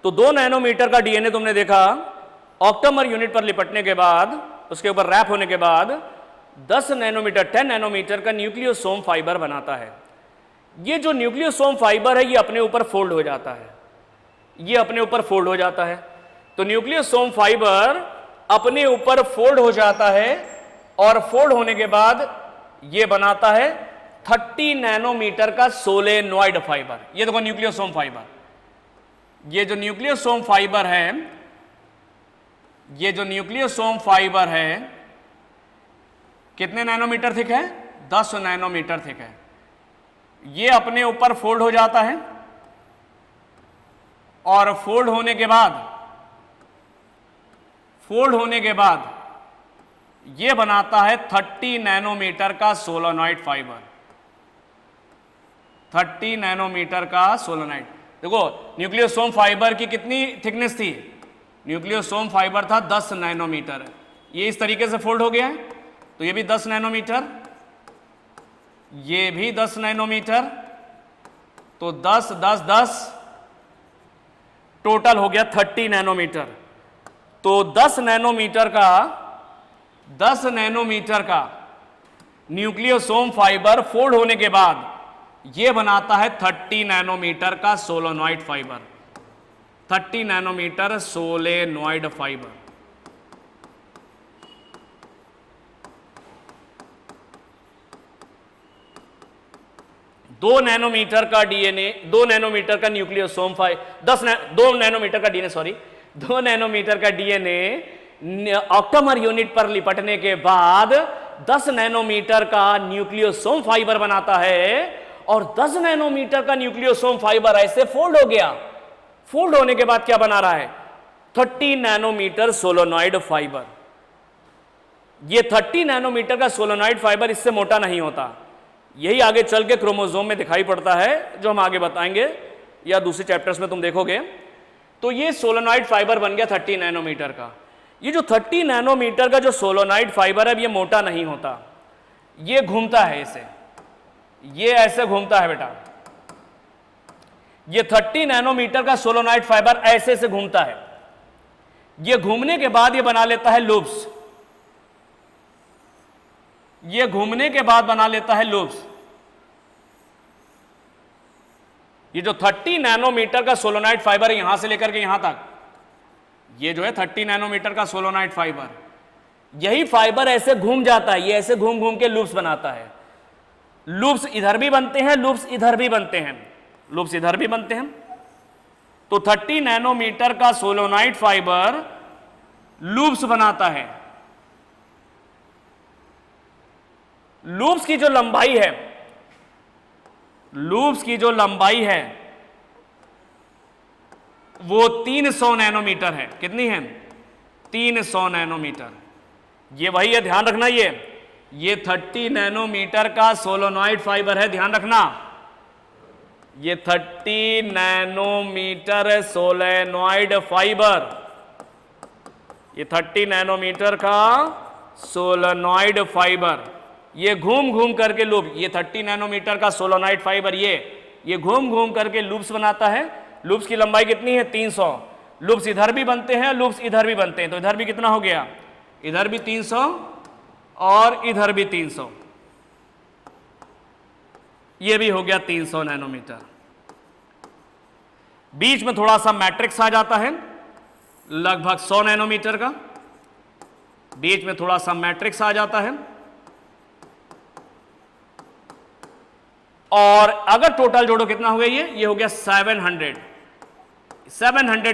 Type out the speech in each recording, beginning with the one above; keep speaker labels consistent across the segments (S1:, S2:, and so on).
S1: तो 2 नैनोमीटर का डीएनए तुमने देखा, ऑक्टामर यूनिट पर लिपटने के बाद, उसके ऊपर रैप होने के बाद 10 नैनोमीटर 10 नैनोमीटर का न्यूक्लियोसोम फाइबर बनाता है। ये जो न्यूक्लियोसोम फाइबर है ये अपने ऊपर फोल्ड हो जाता है, ये अपने ऊपर फोल्ड हो जाता है। तो न्यूक्लियोसोम फाइबर अपने ऊपर फोल्ड हो जाता है और फोल्ड होने के बाद ये बनाता है 30 नैनोमीटर का सोलेनॉइड फाइबर। ये देखो न्यूक्लियोसोम फाइबर, ये जो न्यूक्लियोसोम फाइबर है, ये जो न्यूक्लियोसोम फाइबर है कितने नैनोमीटर थिक है? 10 नैनोमीटर थिक है। ये अपने ऊपर फोल्ड हो जाता है और फोल्ड होने के बाद ये बनाता है 30 नैनोमीटर का सोलेनॉइड फाइबर। 30 नैनोमीटर का सोलेनॉइड। देखो न्यूक्लियोसोम फाइबर की कितनी थिकनेस थी? न्यूक्लियोसोम फाइबर था 10 नैनोमीटर। ये इस तरीके से फोल्ड हो गया है, तो ये भी 10 नैनोमीटर, ये भी 10 नैनोमीटर, तो 10 10 10 टोटल हो गया 30 नैनोमीटर। तो 10 नैनोमीटर का न्यूक्लियोसोम फाइबर फोल्ड होने के बाद यह बनाता है 30 नैनोमीटर का solenoid fibre. 30 nanometre solenoid fibre. दो नैनोमीटर का डीएनए, 2 नैनोमीटर का न्यूक्लियोसोम फाइबर, 2 नैनोमीटर का डीएनए, सॉरी 2 नैनोमीटर का डीएनए ऑक्टामर यूनिट पर लिपटने के बाद 10 नैनोमीटर का न्यूक्लियोसोम फाइबर बनाता है। और 10 नैनोमीटर का न्यूक्लियोसोम फाइबर ऐसे फोल्ड हो गया, फोल्ड होने के बाद क्या बना रहा है? 30 नैनोमीटर सोलेनॉइड फाइबर। ये 30 नैनोमीटर का सोलेनॉइड फाइबर इससे मोटा नहीं होता, यही आगे चल के क्रोमोसोम में दिखाई पड़ता है, जो हम आगे बताएंगे या दूसरे चैप्टर्स में तुम देखोगे। तो ये सोलेनॉइड फाइबर बन गया 30 नैनोमीटर का। ये जो 30 नैनोमीटर का जो सोलेनॉइड फाइबर है ये मोटा नहीं होता, ये घूमता है, इसे ये ऐसे घूमता है बेटा। ये 30 नैनोमीटर का सोलेनॉइड फाइबर ऐसे से घूमता है। ये घूमने के बाद ये बना लेता है लूप्स। ये घूमने के बाद बना लेता है लूप्स। ये जो 30 नैनोमीटर का सोलेनॉइड फाइबर है यहां से लेकर के यहां तक, ये जो है 30 नैनोमीटर का सोलेनॉइड फाइबर, यही फाइबर ऐसे घूम जाता है, ये ऐसे घूम घूम के लूप्स बनाता है। लूप्स इधर भी बनते हैं, लूप्स इधर भी बनते हैं, लूप्स इधर भी बनते हैं। तो 30 नैनोमीटर का सोलेनॉइड फाइबर लूप्स बनाता है। लूप्स की जो लंबाई है, लूप्स की जो लंबाई है वो 300 नैनोमीटर है। कितनी है? 300 नैनोमीटर। ये वही है, ध्यान रखना। ये 30 नैनोमीटर का सोलेनॉइड फाइबर है, ध्यान रखना। ये 30 नैनोमीटर सोलेनॉइड फाइबर, ये 30 नैनोमीटर का सोलेनॉइड फाइबर, ये घूम घूम करके लूप, ये 30 नैनोमीटर का सोलेनॉइड फाइबर ये घूम घूम करके लूप्स बनाता है। लूप्स की लंबाई कितनी है? 300। लूप्स इधर भी बनते हैं, लूप्स इधर भी बनते हैं, तो इधर भी कितना हो गया? इधर भी 300 और इधर भी 300, ये भी हो गया 300 नैनोमीटर। बीच में थोड़ा सा मैट्रिक्स आ जाता है, लगभग 100 नैनोमीटर का, बीच में थोड़ा सा मैट्रिक्स आ जाता है। और अगर टोटल जोड़ो कितना हो गया? ये हो गया 700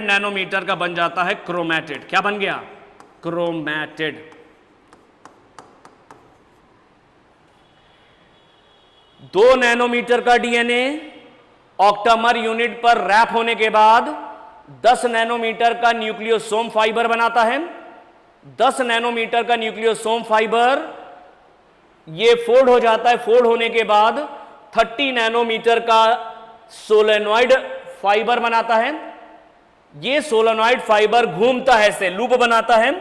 S1: नैनोमीटर का बन जाता है क्रोमैटिड। क्या बन गया? क्रोमैटिड। दो नैनोमीटर का डीएनए ऑक्टामर यूनिट पर रैप होने के बाद 10 नैनोमीटर का न्यूक्लियोसोम फाइबर बनाता है। 10 नैनोमीटर का न्यूक्लियोसोम फाइबर ये फोल्ड हो जाता है। फोल्ड होने के बाद 30 नैनोमीटर का सोलेनॉइड फाइबर बनाता है। ये सोलेनॉइड फाइबर घूमता है, ऐसे लूप बनाता है।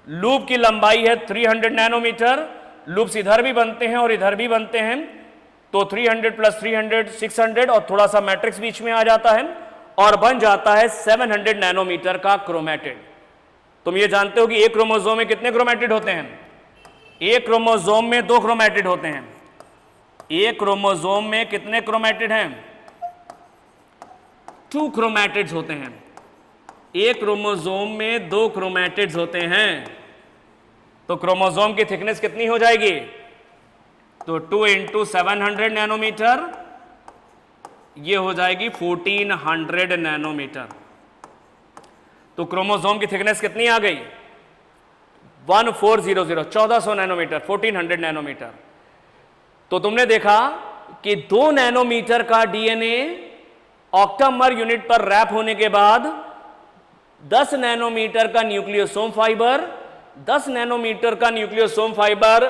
S1: लूप की लंबाई है 300 नैनोमीटर। लूप्स इधर भी बनते हैं और इधर भी बनते हैं, तो 300 प्लस 300 600 और थोड़ा सा मैट्रिक्स बीच में आ जाता है। और बन जाता है 700 नैनोमीटर का क्रोमेटिड। तुम ये जानते हो कि एक क्रोमोसोम में कितने क्रोमेटिड होते हैं? एक क्रोमोसोम में 2 क्रोमेटिड होते हैं। एक क्रोमोसोम में कितने क्रोमेटिड हैं? 2 क्रोमेटिड्स होते हैं। एक क्रोमोसोम में 2 क्रोमेटिड्स होते हैं। तो क्रोमोसोम की थिकनेस कितनी हो जाएगी? तो 2 इंटू 700 नैनोमीटर, ये हो जाएगी 1400 नैनोमीटर। तो क्रोमोसोम की थिकनेस कितनी आ गई? 1400, 1400 नैनोमीटर, 1400 नैनोमीटर। तो तुमने देखा कि 2 नैनोमीटर का डीएनए ऑक्टामर यूनिट पर रैप होने के बाद 10 नैनोमीटर का न्यूक्लियोसोम फाइबर, 10 नैनोमीटर का न्यूक्लियोसोम फाइबर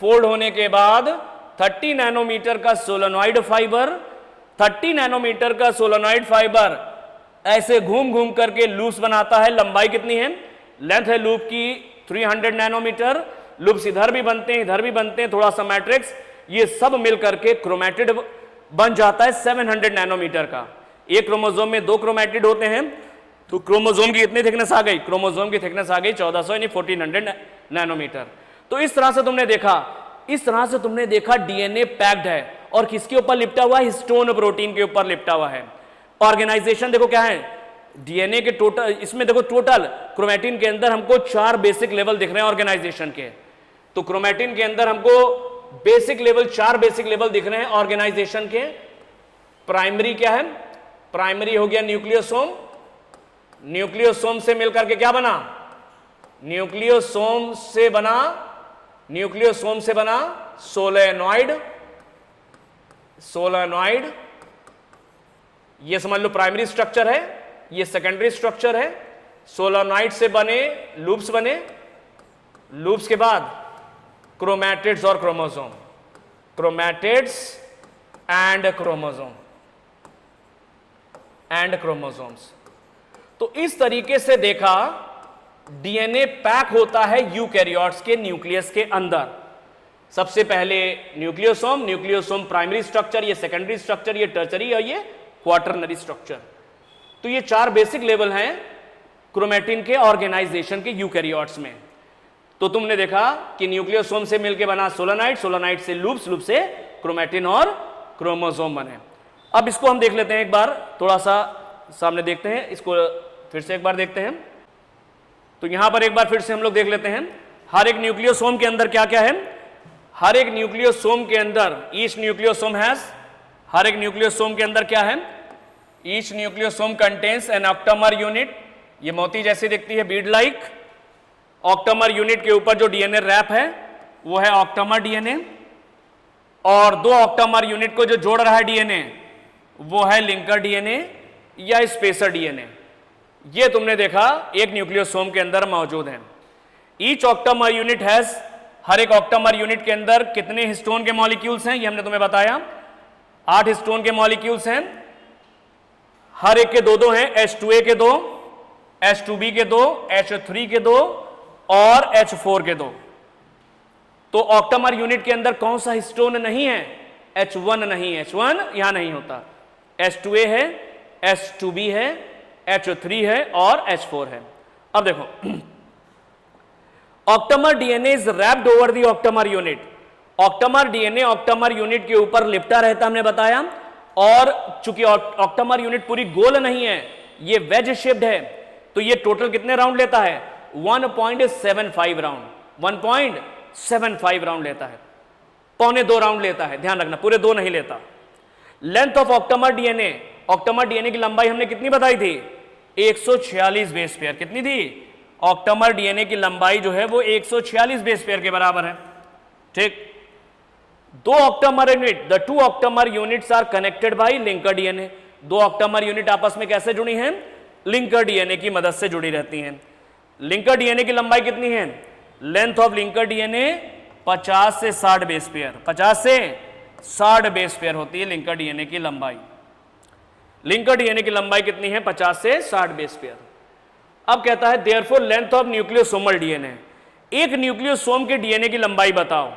S1: फोल्ड होने के बाद 30 नैनोमीटर का सोलेनॉइड फाइबर, 30 नैनोमीटर का सोलेनॉइड फाइबर ऐसे घूम घूम करके लूप्स बनाता है। लंबाई कितनी है? लेंथ है लूप की 300 नैनोमीटर। लूप्स इधर भी बनते हैं, इधर भी बनते हैं, थोड़ा सा मैट्रिक्स, ये सब मिलकर के क्रोमेटिड बन जाता है 700 नैनोमीटर का। एक क्रोमोसोम में 2 क्रोमेटिड होते हैं। तो क्रोमोसोम की कितनी थिकनेस आ गई? क्रोमोसोम की थिकनेस आ गई 1400 यानी 1400 नैनोमीटर। तो इस तरह से तुमने देखा, इस तरह से तुमने देखा डीएनए पैक्ड है और किसके ऊपर लिपटा हुआ है? हिस्टोन प्रोटीन के ऊपर लिपटा हुआ है। ऑर्गेनाइजेशन देखो क्या है डीएनए के टोटल, इसमें देखो टोटल क्रोमेटिन के अंदर हमको 4 बेसिक लेवल दिख रहे हैं ऑर्गेनाइजेशन के। तो क्रोमेटिन के अंदर हमको बेसिक लेवल, 4 बेसिक लेवल दिख रहे हैं ऑर्गेनाइजेशन के। प्राइमरी क्या है? प्राइमरी हो गया न्यूक्लियोसोम। न्यूक्लियोसोम से मिलकर के क्या बना? न्यूक्लियोसोम से बना सोलेनॉइड। सोलेनॉइड ये समझ लो प्राइमरी स्ट्रक्चर है, ये सेकेंडरी स्ट्रक्चर है। सोलेनॉइड से बने लूप्स बने, लूप्स के बाद क्रोमैटिड्स और क्रोमोसोम, क्रोमैटिड्स एंड क्रोमोसोम्स। तो इस तरीके से देखा डीएनए पैक होता है यूकैरियोट्स के न्यूक्लियस के अंदर। सबसे पहले न्यूक्लियोसोम, न्यूक्लियोसोम प्राइमरी स्ट्रक्चर, ये सेकेंडरी स्ट्रक्चर, ये टर्चरी और ये क्वाटरनरी स्ट्रक्चर। तो ये 4 बेसिक लेवल हैं क्रोमेटिन के ऑर्गेनाइजेशन के यूकैरियोट्स में। तो तुमने देखा कि न्यूक्लियोसोम से मिलकर बना सोलेनॉइड, सोलेनॉइड से लूप्स, लूप से क्रोमेटिन और क्रोमोसोम बने। अब इसको हम देख लेते हैं एक बार, थोड़ा सा सामने देखते हैं, इसको फिर से एक बार देखते हैं। तो यहां पर एक बार फिर से हम लोग देख लेते हैं हर एक न्यूक्लियोसोम के अंदर क्या क्या है। हर एक न्यूक्लियोसोम के अंदर ईच न्यूक्लियोसोम हैज, हर एक न्यूक्लियोसोम के अंदर क्या है? Each nucleosome contains an octamer unit. ये मोती जैसी दिखती है, बीड लाइक। ऑक्टामर यूनिट के ऊपर जो डीएनए रैप है वो है ऑक्टामर डीएनए, और 2 ऑक्टामर यूनिट को जो जोड़ रहा है डीएनए वो है लिंकर डीएनए या स्पेसर डीएनए। ये तुमने देखा एक न्यूक्लियोसोम के अंदर मौजूद है। ईच ऑक्टामर यूनिट हैज, हर एक ऑक्टामर यूनिट के अंदर कितने हिस्टोन के मॉलिक्यूल्स हैं? ये हमने तुम्हें बताया 8 हिस्टोन के मॉलिक्यूल्स हैं। हर एक के 2-2 हैं, H2A के 2, H2B के 2, H3 के 2 और H4 के 2। तो ऑक्टामर यूनिट के अंदर कौन सा हिस्टोन नहीं है? H1 नहीं, H1 यहां नहीं होता। H2A है, H2B है, H3 है और H4 है। अब देखो octamer DNA is wrapped over the octamer unit. Octamer DNA octamer unit के ऊपर लिपटा रहता, हमने बताया। और चूंकि ऑक्टामर यूनिट पूरी गोल नहीं है, ये वेज शेप्ड है, तो ये टोटल कितने राउंड लेता है? 1.75 राउंड, 1.75 राउंड लेता है, 1.25 राउंड लेता है। ध्यान रखना, पूरे 2 नहीं लेता। Length of octamer DNA, octamer DNA की लंबाई हमने कितनी बताई थी? 146 बेस पेयर। कितनी थी? ऑक्टामर डीएनए की लंबाई जो है वो 146 बेस पेयर के बराबर है। ठीक। 2 octamer unit, the 2 octamer units are connected by linker DNA. 2 octamer unit आपस में कैसे जुड़ी हैं? लिंकर डीएनए की मदद से जुड़ी रहती हैं। लिंकर डीएनए की लंबाई कितनी है? लेंथ ऑफ लिंकर डीएनए 50 से 60 बेस पेयर, 50 से 60 बेस पेयर होती है लिंकर डीएनए की लंबाई। लिंकर डीएनए की लंबाई कितनी है? 50 से 60 बेस पेयर। अब कहता है देयरफॉर लेंथ ऑफ न्यूक्लियोसोमल डीएनए। एक न्यूक्लियोसोम के डीएनए की लंबाई बताओ।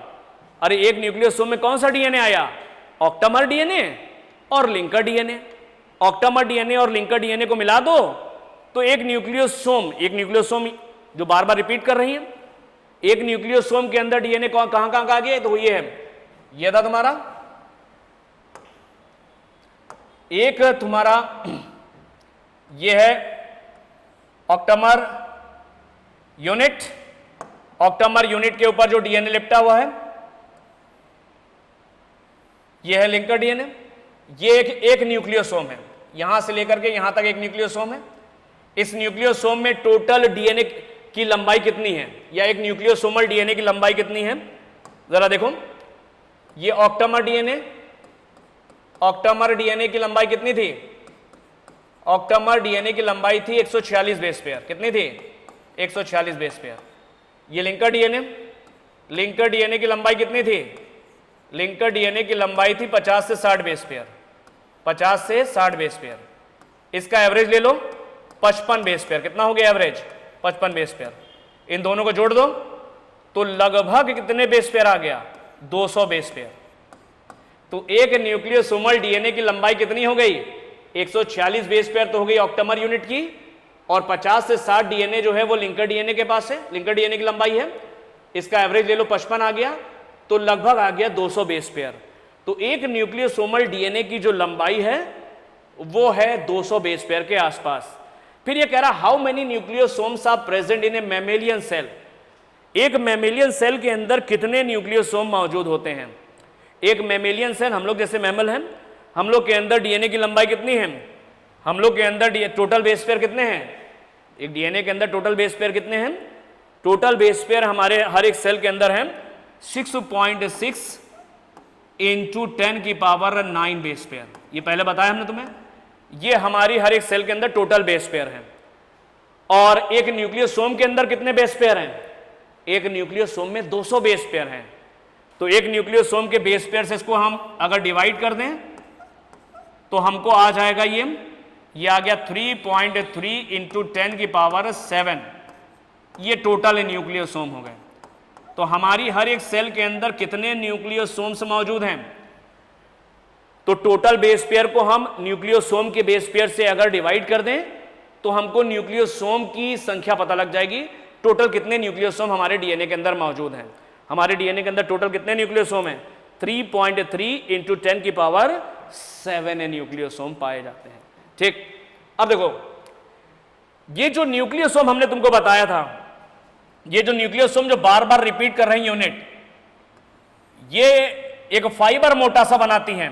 S1: अरे एक न्यूक्लियोसोम में कौन सा डीएनए आया? ऑक्टामर डीएनए और लिंकर डीएनए। ऑक्टामर डीएनए और लिंकर डीएनए को मिला दो तो एक न्यूक्लियोसोम जो बार बार रिपीट कर रही है, एक न्यूक्लियोसोम के अंदर डीएनए कहां कहां आ गया, तो ये है, ये था तुम्हारा एक, तुम्हारा ये है ऑक्टामर यूनिट, ऑक्टामर यूनिट के ऊपर जो डीएनए लिपटा हुआ है ये है लिंकर डीएनए। ये एक न्यूक्लियोसोम है, यहां से लेकर के यहां तक एक न्यूक्लियोसोम है। इस न्यूक्लियोसोम में टोटल डीएनए की लंबाई कितनी है, या एक न्यूक्लियोसोमल डीएनए की लंबाई कितनी है, जरा देखो। ये ऑक्टामर डीएनए की लंबाई कितनी थी, ऑक्टामर डीएनए की लंबाई थी 146 बेस पेयर, कितनी थी 146 बेस पेयर। ये लिंकर डीएनए की लंबाई कितनी थी, लिंकर डीएनए की लंबाई थी 50 से 60 बेस पेयर, 50 से 60 बेस पेयर। इसका एवरेज ले लो 55 बेस पेयर, कितना हो गया एवरेज 55 बेस पेयर। इन दोनों को जोड़ दो तो लगभग कितने बेस पेयर आ गया, 200 बेस पेयर। तो एक न्यूक्लियोसोमल डीएनए की लंबाई कितनी हो गई, 146 बेस पेयर तो हो गई ऑक्टामर यूनिट की, और 50 से 60 डीएनए जो है वो लिंकर डीएनए के पास है, लिंकर डीएनए की लंबाई है। इसका एवरेज ले लो 55 आ गया, तो लगभग आ गया 200 बेस पेयर। तो एक न्यूक्लियोसोमल डीएनए की जो लंबाई है वो है 200 बेस पेयर के आसपास। फिर ये कह रहा how many nucleosomes are present in a mammalian cell, एक मैमेलियन सेल के अंदर कितने न्यूक्लियोसोम मौजूद होते हैं। एक मैमेलियन सेल, हम लोग जैसे मैमल हैं, हम लोग के अंदर डीएनए की लंबाई कितनी है, हम लोग के अंदर टोटल बेस पेयर कितने हैं, एक डीएनए के अंदर टोटल बेस पेयर कितने हैं, टोटल बेस पेयर हमारे हर एक सेल के अंदर है 6.6 इंटू 10 की पावर 9 बेस पेयर। ये पहले बताया हमने तुम्हें, ये हमारी हर एक सेल के अंदर टोटल बेस पेयर है। और एक न्यूक्लियोसोम के अंदर कितने बेस पेयर हैं, एक न्यूक्लियोसोम में 200 बेस पेयर हैं। तो एक न्यूक्लियोसोम के बेस पेयर से इसको हम अगर डिवाइड कर दें तो हमको आ जाएगा ये आ गया 3.3 इंटू 10 की पावर 7, ये टोटल न्यूक्लियोसोम हो गए। तो हमारी हर एक सेल के अंदर कितने न्यूक्लियोसोम्स मौजूद हैं, तो टोटल बेस पेयर को हम न्यूक्लियोसोम के बेस पेयर से अगर डिवाइड कर दें तो हमको न्यूक्लियोसोम की संख्या पता लग जाएगी, टोटल कितने न्यूक्लियोसोम हमारे डीएनए के अंदर मौजूद हैं। हमारे डीएनए के अंदर टोटल कितने न्यूक्लियोसोम हैं, 3.3 इंटू 10 की पावर 7 न्यूक्लियोसोम पाए जाते हैं। ठीक, अब देखो ये जो न्यूक्लियोसोम हमने तुमको बताया था, ये जो न्यूक्लियोसोम जो बार बार रिपीट कर रही यूनिट, ये एक फाइबर मोटा सा बनाती हैं,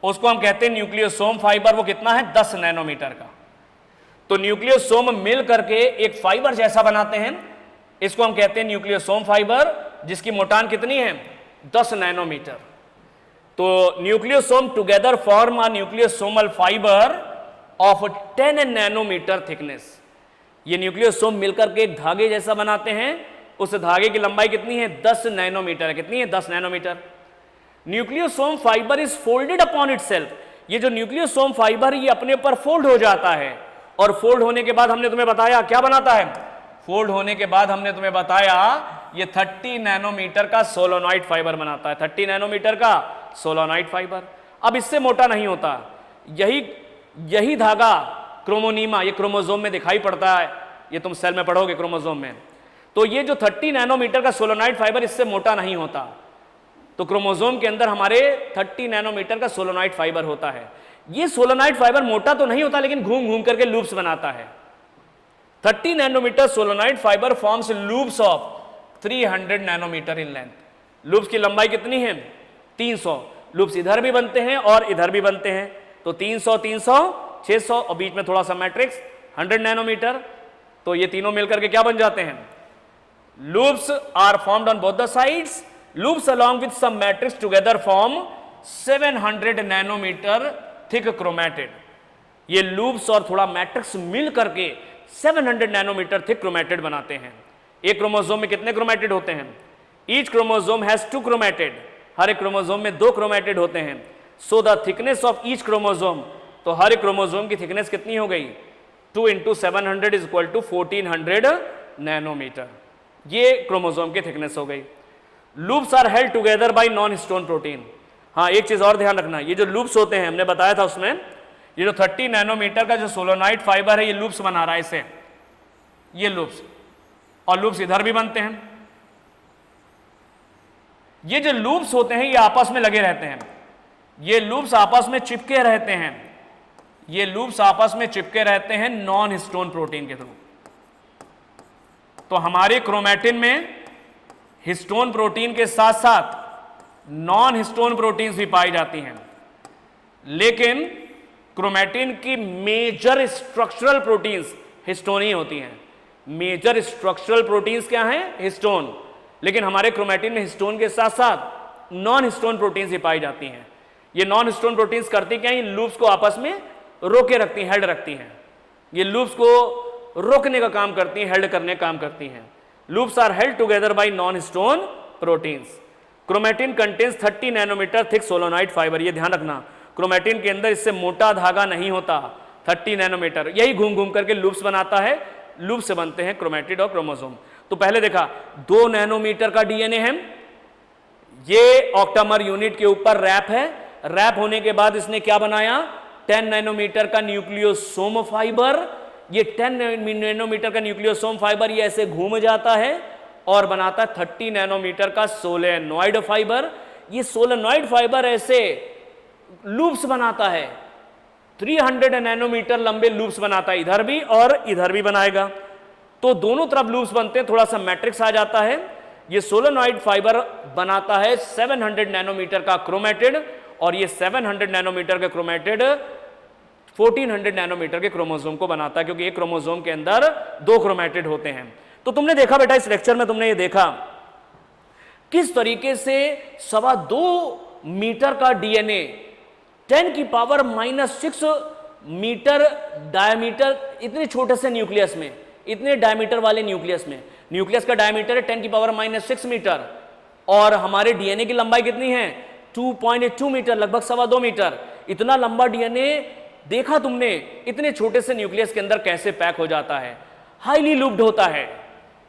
S1: उसको हम कहते हैं न्यूक्लियोसोम फाइबर। वो कितना है, 10 नैनोमीटर का। तो न्यूक्लियोसोम मिल करके एक फाइबर जैसा बनाते हैं, इसको हम कहते हैं न्यूक्लियोसोम फाइबर, जिसकी मोटान कितनी है, 10 नैनोमीटर। तो nucleosome together form a nucleosomal fiber of 10 nanometer thickness. ये न्यूक्लियोसोम मिलकर के एक धागे जैसा बनाते हैं, उस धागे की लंबाई कितनी है, 10 नैनोमीटर है। कितनी है, 10 nanometre. Nucleosome fibre is folded upon itself. ये जो न्यूक्लियोसोम फाइबर ये अपने ऊपर फोल्ड हो जाता है, और फोल्ड होने के बाद हमने तुम्हें बताया क्या बनाता है, फोल्ड होने के बाद हमने तुम्हें बताया ये 30 नैनोमीटर का सोलोनॉइड फाइबर बनाता है, 30 नैनोमीटर का सोलोनॉइड फाइबर। अब इससे मोटा नहीं होता, यही धागा क्रोमोनीमा, ये क्रोमोसोम में दिखाई पड़ता है, ये तुम सेल में पढ़ोगे क्रोमोसोम में। तो ये जो 30 नैनोमीटर का सोलोनॉइड फाइबर इससे मोटा नहीं होता। तो क्रोमोसोम के अंदर हमारे 30 नैनोमीटर का सोलोनॉइड फाइबर होता है। ये सोलोनॉइड फाइबर मोटा तो नहीं होता, लेकिन घूम घूम करके लूप्स बनाता है। 30 nanometre solenoid fibre forms loops of 300 nanometre in length. Loops की लंबाई कितनी है, 300। लूप्स इधर भी बनते हैं और इधर भी बनते हैं, तो 300 300 600, और बीच में थोड़ा सा मैट्रिक्स 100 नैनोमीटर। तो ये तीनों मिलकर के क्या बन जाते हैं, loops are formed on both the sides. Loops along with some matrix together form 700 nanometre thick chromatid. ये लूप्स और थोड़ा मैट्रिक्स मिल करके 700 नैनोमीटर थिक क्रोमैटिड बनाते हैं। एक क्रोमोसोम में कितने क्रोमैटिड होते हैं, ईच क्रोमोसोम हैज 2 क्रोमैटिड। हर एक क्रोमोसोम में 2 क्रोमैटिड होते हैं। So the thickness of each chromosome, तो हर एक क्रोमोसोम की थिकनेस कितनी हो गई, 2 into 700 is equal to 1400 nanometre. ये क्रोमोसोम की थिकनेस हो गई। Loops are held together by non histone protein. हाँ, एक चीज और ध्यान रखना, ये जो लूप्स होते हैं हमने बताया था उसमें, ये जो 30 नैनोमीटर का जो सोलोनाइड फाइबर है ये लूप्स बना रहा है इसे, ये लूप्स, और लूप्स इधर भी बनते हैं। ये जो लूप्स होते हैं ये आपस में लगे रहते हैं, ये लूप्स आपस में चिपके रहते हैं, ये लूप्स आपस में चिपके रहते हैं नॉन हिस्टोन प्रोटीन के थ्रू। तो हमारे क्रोमैटिन में हिस्टोन प्रोटीन के साथ साथ नॉन हिस्टोन प्रोटीन्स भी पाई जाती हैं, लेकिन क्रोमैटिन की मेजर स्ट्रक्चरल प्रोटीन्स हिस्टोन ही होती हैं। मेजर स्ट्रक्चरल प्रोटीन्स क्या हैं? हिस्टोन। लेकिन हमारे क्रोमैटिन में हिस्टोन के साथ साथ नॉन हिस्टोन प्रोटीन्स भी पाई जाती हैं। ये नॉन हिस्टोन प्रोटीन्स करती क्या है? इन लूप्स को आपस में रोके रखती हैं, हेल्ड रखती हैं। ये लूप्स को रोकने का काम करती हैं, हेल्ड करने का काम करती हैं। Loops are held together by non histone proteins. Chromatin contains 30 nanometre thick solenoid fibre. ये ध्यान रखना, क्रोमैटिन के अंदर इससे मोटा धागा नहीं होता, 30 नैनोमीटर, यही घूम घूम करके लूप्स बनाता है, लूप से बनते हैं क्रोमैटिड और क्रोमोसोम। तो पहले देखा 2 नैनोमीटर का डीएनए है, ये ऑक्टामर यूनिट के ऊपर रैप है, रैप होने के बाद इसने क्या बनाया? 10 नैनोमीटर का न्यूक्लियोसोम फाइबर। ये 10 नैनोमीटर का न्यूक्लियोसोम फाइबर ये ऐसे घूम जाता है और बनाता 30 नैनोमीटर का सोलेनॉइड फाइबर। ये सोलेनॉइड फाइबर ऐसे लूप्स बनाता है, 300 नैनोमीटर लंबे लूप्स बनाता है, इधर भी और इधर भी बनाएगा। तो दोनों तरफ लूप्स बनते हैं, थोड़ा सा मैट्रिक्स आ जाता है। ये सोलेनॉइड फाइबर बनाता है 700 नैनोमीटर का क्रोमैटिड, और ये 700 नैनोमीटर का क्रोमैटिड 1400 नैनोमीटर के क्रोमोसोम को बनाता है, क्योंकि एक क्रोमोसोम के अंदर 2 क्रोमैटिड होते हैं। तो तुमने देखा बेटा, इस लेक्चर में तुमने ये देखा किस तरीके से 2.25 मीटर का डीएनए 10⁻⁻6 मीटर डायमीटर, इतने छोटे से न्यूक्लियस में, इतने डायमीटर वाले न्यूक्लियस में, न्यूक्लियस का डायमीटर है 10⁻⁻6 मीटर, और हमारे डीएनए की लंबाई कितनी है? 2.2 मीटर, लगभग 2.25 मीटर। इतना लंबा डीएनए देखा तुमने, इतने छोटे से न्यूक्लियस के अंदर कैसे पैक हो जाता है, हाईली लूप्ड होता है।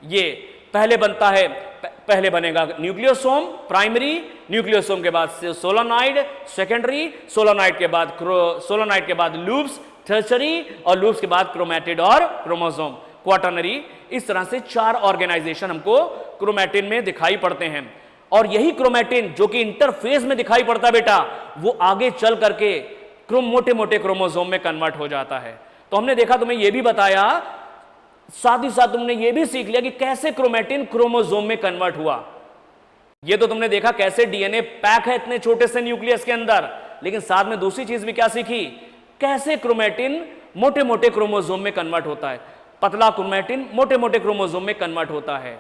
S1: ये पहले बनता है, पहले बनेगा न्यूक्लियोसोम प्राइमरी, न्यूक्लियोसोम के बाद सोलोनॉइड सेकेंडरी, सोलोनॉइड के बाद लूप्स टर्शरी, और लूप्स के बाद क्रोमैटिड और क्रोमोसोम क्वाटरनरी। इस तरह से 4 ऑर्गेनाइजेशन हमको क्रोमैटिन में दिखाई पड़ते हैं। और यही क्रोमैटिन जो कि इंटरफेस में दिखाई पड़ता है बेटा, वो आगे चल करके मोटे मोटे क्रोमोसोम में कन्वर्ट हो जाता है। तो हमने देखा, तुम्हें यह भी बताया, साथ ही साथ तुमने यह भी सीख लिया कि कैसे क्रोमैटिन क्रोमोसोम में कन्वर्ट हुआ। यह तो तुमने देखा कैसे डीएनए पैक है इतने छोटे से न्यूक्लियस के अंदर, लेकिन साथ में दूसरी चीज भी क्या सीखी? कैसे क्रोमैटिन मोटे मोटे क्रोमोसोम में कन्वर्ट होता है, पतला क्रोमैटिन मोटे मोटे क्रोमोसोम में कन्वर्ट होता है।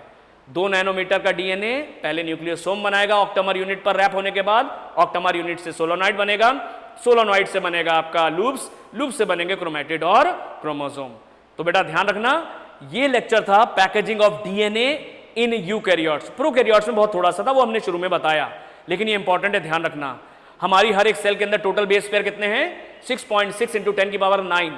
S1: 2 नैनोमीटर का डीएनए पहले न्यूक्लियोसोम बनाएगा, ऑक्टामर यूनिट पर रैप होने के बाद ऑक्टामर यूनिट से सोलोनॉइड बनेगा, सोलोनॉइड से बनेगा आपका लूप्स, लूप्स से बनेंगे क्रोमैटिड और क्रोमोसोम। तो बेटा ध्यान रखना, ये लेक्चर था packaging of DNA in eukaryotes. Prokaryotes में बहुत थोड़ा सा था, वो हमने शुरू में बताया, लेकिन ये इंपॉर्टेंट है, ध्यान रखना। हमारी हर एक सेल के अंदर टोटल बेस पेयर कितने हैं? 6.6 × 10⁻9।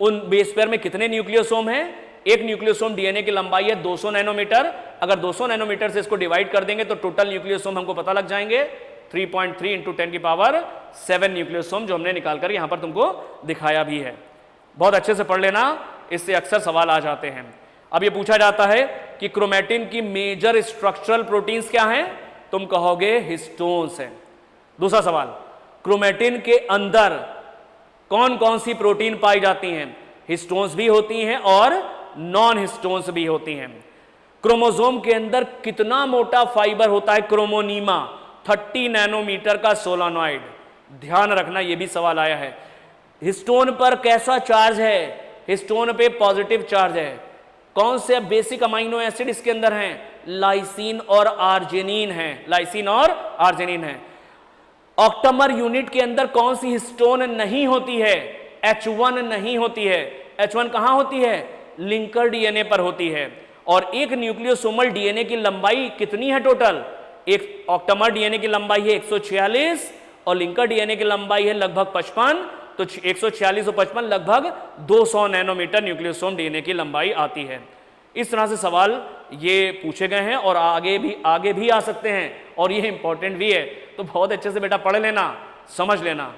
S1: उन बेस पेयर में कितने न्यूक्लियोसोम हैं? एक न्यूक्लियोसोम डीएनए की लंबाई है 200 नैनोमीटर। अगर 200 नैनोमीटर से इसको डिवाइड कर देंगे तो टोटल न्यूक्लियोसोम हमको पता लग जाएंगे 3.3 × 10⁻7 न्यूक्लियोसोम, जो हमने निकालकर यहां पर तुमको दिखाया भी है। बहुत अच्छे से पढ़ लेना, इससे अक्सर सवाल आ जाते हैं। अब ये पूछा जाता है कि क्रोमैटिन की मेजर स्ट्रक्चरल प्रोटीन्स क्या हैं? तुम कहोगे हिस्टोन्स हैं। दूसरा सवाल, क्रोमैटिन के अंदर कौन कौन सी प्रोटीन पाई जाती हैं? हिस्टोन्स भी होती हैं और नॉन हिस्टोन्स भी होती हैं। क्रोमोसोम के अंदर कितना मोटा फाइबर होता है? क्रोमोनीमा, 30 नैनोमीटर का सोलोनॉइड। ध्यान रखना, यह भी सवाल आया है। हिस्टोन पर कैसा चार्ज है? हिस्टोन पे पॉजिटिव चार्ज है। कौन से बेसिक अमाइनो एसिड इसके अंदर हैं? लाइसिन और आर्जिनिन है, लाइसिन और आर्जिनिन है। ऑक्टामर यूनिट के अंदर कौन सी हिस्टोन नहीं होती है? H1 नहीं होती है। H1 कहां होती है? लिंकर डीएनए पर होती है। और एक न्यूक्लियोसोमल डीएनए की लंबाई कितनी है टोटल? एक ऑक्टामर डीएनए की लंबाई है 146 और लिंकर डीएनए की लंबाई है लगभग 55। तो 146 और 55 लगभग 200 नैनोमीटर न्यूक्लियोसोम डीएनए की लंबाई आती है। इस तरह से सवाल ये पूछे गए हैं और आगे भी आ सकते हैं, और ये इंपॉर्टेंट भी है। तो बहुत अच्छे से बेटा पढ़ लेना, समझ लेना।